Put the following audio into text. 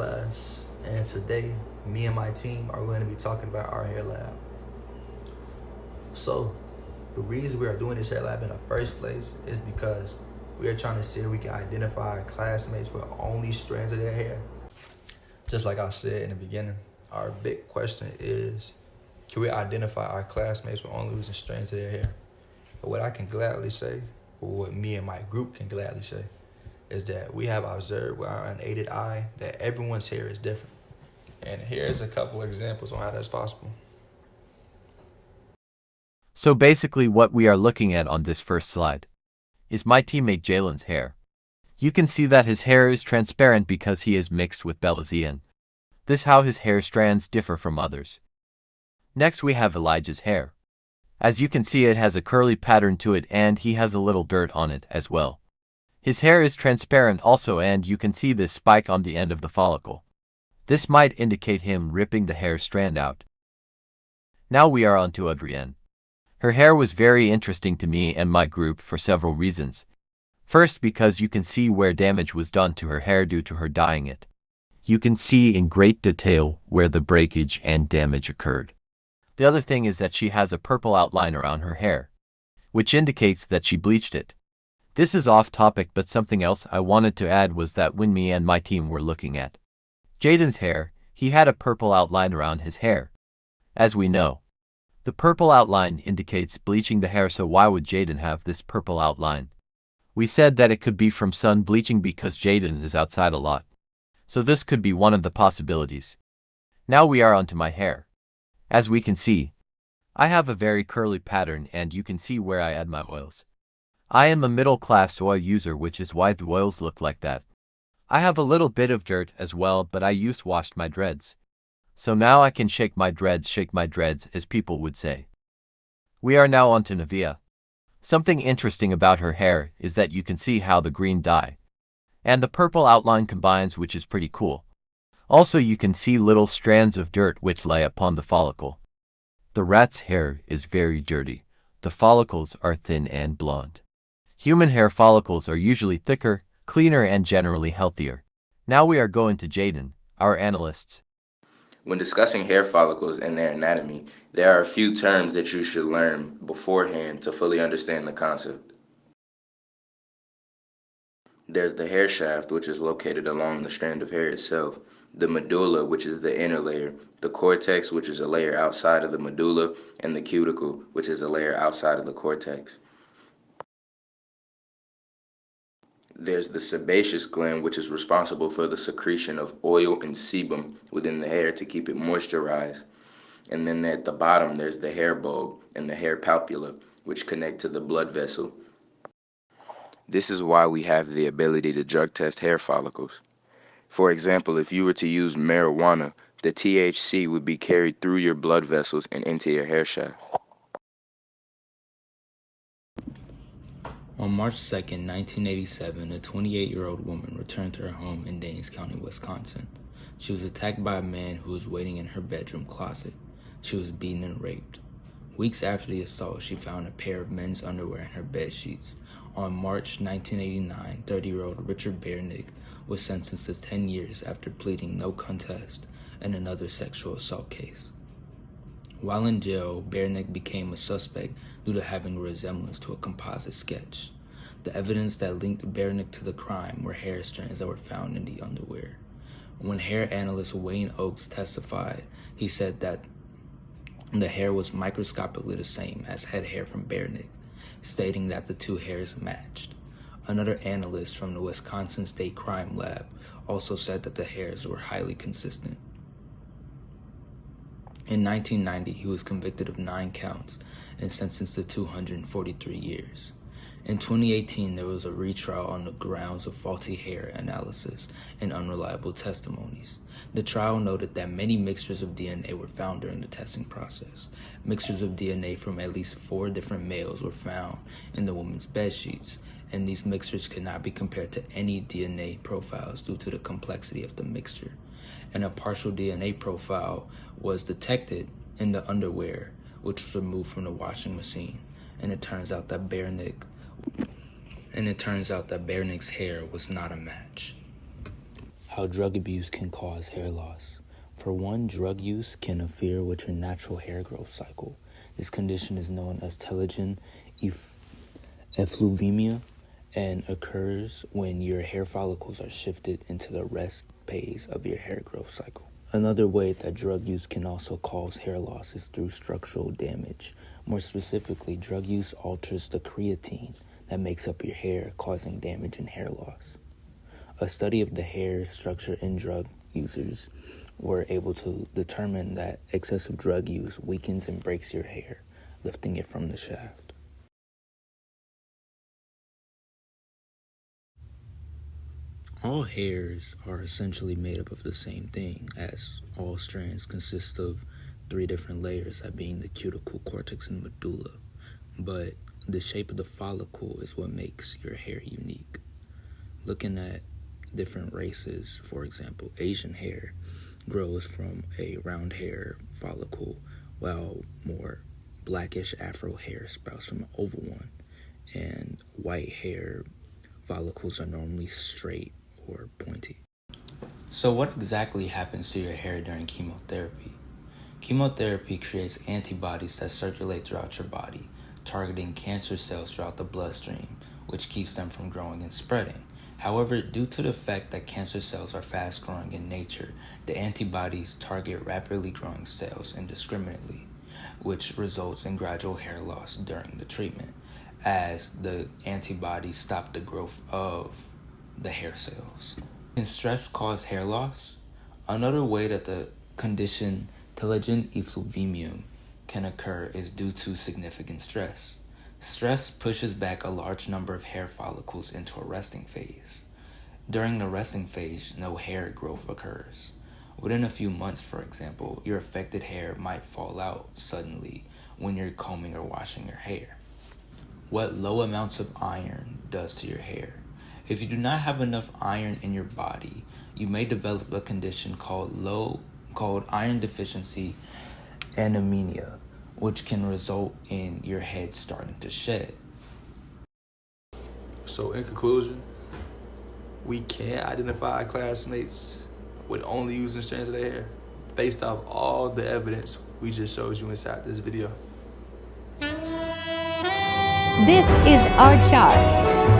class, and today me and my team are going to be talking about our hair lab. So, the reason we are doing this hair lab in the first place is because we are trying to see if we can identify classmates with only strands of their hair. Just like I said in the beginning, our big question is, can we identify our classmates with only losing strands of their hair? But what I can gladly say, or what me and my group can gladly say, is that we have observed with our unaided eye that everyone's hair is different. And here's a couple examples on how that's possible. So basically what we are looking at on this first slide is my teammate Jalen's hair. You can see that his hair is transparent because he is mixed with Belizean. This is how his hair strands differ from others. Next we have Elijah's hair. As you can see, it has a curly pattern to it and he has a little dirt on it as well. His hair is transparent also, and you can see this spike on the end of the follicle. This might indicate him ripping the hair strand out. Now we are on to Adrienne. Her hair was very interesting to me and my group for several reasons. First, because you can see where damage was done to her hair due to her dyeing it. You can see in great detail where the breakage and damage occurred. The other thing is that she has a purple outline around her hair, which indicates that she bleached it. This is off topic, but something else I wanted to add was that when me and my team were looking at Jaden's hair, he had a purple outline around his hair. As we know, the purple outline indicates bleaching the hair, so why would Jaden have this purple outline? We said that it could be from sun bleaching because Jaden is outside a lot. So this could be one of the possibilities. Now we are onto my hair. As we can see, I have a very curly pattern and you can see where I add my oils. I am a middle-class oil user, which is why the oils look like that. I have a little bit of dirt as well, but I used washed my dreads. So now I can shake my dreads, as people would say. We are now on to Navia. Something interesting about her hair is that you can see how the green dye and the purple outline combines, which is pretty cool. Also, you can see little strands of dirt which lay upon the follicle. The rat's hair is very dirty. The follicles are thin and blonde. Human hair follicles are usually thicker, cleaner, and generally healthier. Now we are going to Jaden, our analysts. When discussing hair follicles and their anatomy, there are a few terms that you should learn beforehand to fully understand the concept. There's the hair shaft, which is located along the strand of hair itself, the medulla, which is the inner layer, the cortex, which is a layer outside of the medulla, and the cuticle, which is a layer outside of the cortex. There's the sebaceous gland, which is responsible for the secretion of oil and sebum within the hair to keep it moisturized. And then at the bottom, there's the hair bulb and the hair papilla, which connect to the blood vessel. This is why we have the ability to drug test hair follicles. For example, if you were to use marijuana, the THC would be carried through your blood vessels and into your hair shaft. On March 2nd, 1987, a 28-year-old woman returned to her home in Danes County, Wisconsin. She was attacked by a man who was waiting in her bedroom closet. She was beaten and raped. Weeks after the assault, she found a pair of men's underwear in her bed sheets. On March 1989, 30-year-old Richard Bernick was sentenced to 10 years after pleading no contest in another sexual assault case. While in jail, Bernick became a suspect due to having a resemblance to a composite sketch. The evidence that linked Bernick to the crime were hair strands that were found in the underwear. When hair analyst Wayne Oakes testified, he said that the hair was microscopically the same as head hair from Bernick, stating that the two hairs matched. Another analyst from the Wisconsin State Crime Lab also said that the hairs were highly consistent. In 1990, he was convicted of 9 counts and sentenced to 243 years. In 2018, there was a retrial on the grounds of faulty hair analysis and unreliable testimonies. The trial noted that many mixtures of DNA were found during the testing process. Mixtures of DNA from at least 4 different males were found in the woman's bed sheets, and these mixtures could not be compared to any DNA profiles due to the complexity of the mixture. And a partial DNA profile was detected in the underwear, which was removed from the washing machine. And it turns out that Bernick's hair was not a match. how drug abuse can cause hair loss. For one, drug use can interfere with your natural hair growth cycle. This condition is known as telogen effluvemia and occurs when your hair follicles are shifted into the rest phase of your hair growth cycle. Another way that drug use can also cause hair loss is through structural damage. More specifically, drug use alters the creatine that makes up your hair, causing damage and hair loss. A study of the hair structure in drug users were able to determine that excessive drug use weakens and breaks your hair, lifting it from the shaft. All hairs are essentially made up of the same thing, as all strands consist of 3 different layers, that being the cuticle, cortex, and medulla. But the shape of the follicle is what makes your hair unique. Looking at different races, for example, Asian hair grows from a round hair follicle, while more blackish Afro hair sprouts from an oval one, and white hair follicles are normally straight or pointy. So what exactly happens to your hair during chemotherapy? Chemotherapy creates antibodies that circulate throughout your body, targeting cancer cells throughout the bloodstream, which keeps them from growing and spreading. However, due to the fact that cancer cells are fast-growing in nature, the antibodies target rapidly growing cells indiscriminately, which results in gradual hair loss during the treatment, as the antibodies stop the growth of the hair cells. Can stress cause hair loss? Another way that the condition telogen effluvemia can occur is due to significant stress. Stress pushes back a large number of hair follicles into a resting phase. During the resting phase, no hair growth occurs. Within a few months, for example, your affected hair might fall out suddenly when you're combing or washing your hair. What low amounts of iron does to your hair. If you do not have enough iron in your body, you may develop a condition called iron deficiency anemia, which can result in your head starting to shed. So in conclusion, we can't identify classmates with only using strands of their hair based off all the evidence we just showed you inside this video. This is our chart.